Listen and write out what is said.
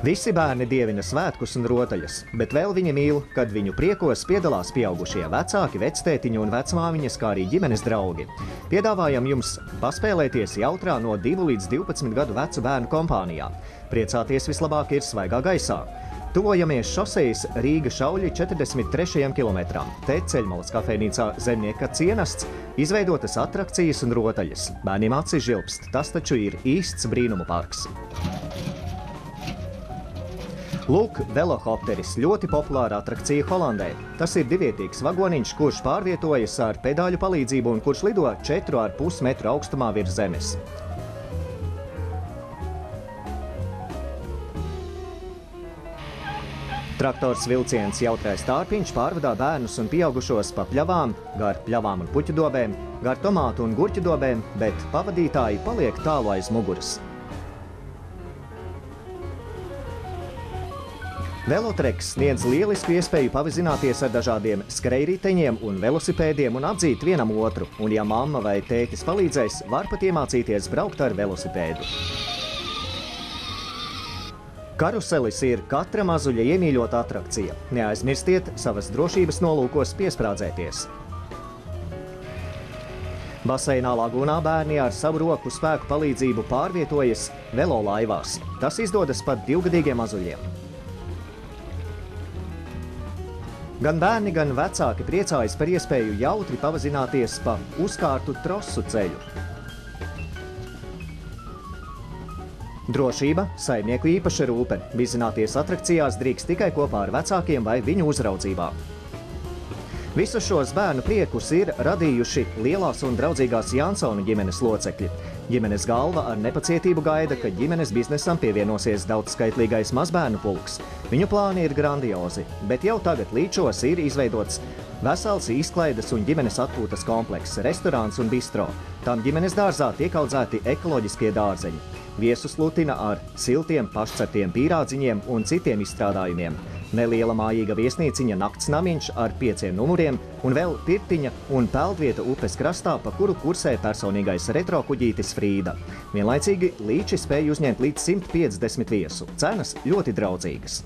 Visi bērni dievina svētkus un rotaļas, bet vēl viņi mīl, kad viņu priekos piedalās pieaugušie vecāki, vectētiņi un vecmāmiņas, kā arī ģimenes draugi. Piedāvājam jums paspēlēties jautrā no 2 līdz 12 gadu vecu bērnu kompānijā. Priecāties vislabāk ir svaigā gaisā. Tuvojamies šosejas Rīga Šauļi 43. kilometram. Te ceļmalas kafejnīcā Zemnieka cienasts izveidotas atrakcijas un rotaļas. Bērniem acis žilpst, tas taču ir īsts brīnumu parks. Lūk, velohopteris – ļoti populāra atrakcija Holandē. Tas ir divvietīgs vagoniņš, kurš pārvietojas ar pedāļu palīdzību un kurš lido 4,5 metru augstumā virs zemes. Traktors vilciens Jautrais Tārpiņš pārvadā bērnus un pieaugušos pa pļavām, gar pļavām un puķu dobēm, gar tomātu un gurķu dobēm, bet pavadītāji paliek tālu aiz muguras. Velotreks sniedz lielisku iespēju pavizināties ar dažādiem skrejriteņiem un velosipēdiem un atzīt vienam otru, un ja mamma vai tētis palīdzēs, var pat iemācīties braukt ar velosipēdu. Karuselis ir katra mazuļa iemīļota atrakcija. Neaizmirstiet savas drošības nolūkos piesprādzēties. Baseinā Lagūnā bērni ar savu roku spēku palīdzību pārvietojas velolaivās. Tas izdodas pat 2-gadīgiem mazuļiem. Gan bērni, gan vecāki priecājas par iespēju jautri pavazināties pa uzkārtu trosu ceļu. Drošība – saimnieku īpaša rūpe. Vizināties atrakcijās drīkst tikai kopā ar vecākiem vai viņu uzraudzībā. Visus šos bērnu priekus ir radījuši lielās un draudzīgās Jansonu ģimenes locekļi. Ģimenes galva ar nepacietību gaida, ka ģimenes biznesam pievienosies daudzskaitlīgais mazbērnu pulks. Viņu plāni ir grandiozi, bet jau tagad līčos ir izveidots vesels izklaides un ģimenes atpūtas komplekss, restorāns un bistro. Tam ģimenes dārzā tiek audzēti ekoloģiskie dārzeņi. Viesus lutina ar siltiem pašceptiem pīrādziņiem un citiem izstrādājumiem. Neliela mājīga viesnīciņa nakts namiņš ar 5 numuriem un vēl pirtiņa un peldvieta upes krastā, pa kuru kursē personīgais retro kuģītis Frīda. Vienlaicīgi līči spēja uzņemt līdz 150 viesu. Cenas ļoti draudzīgas.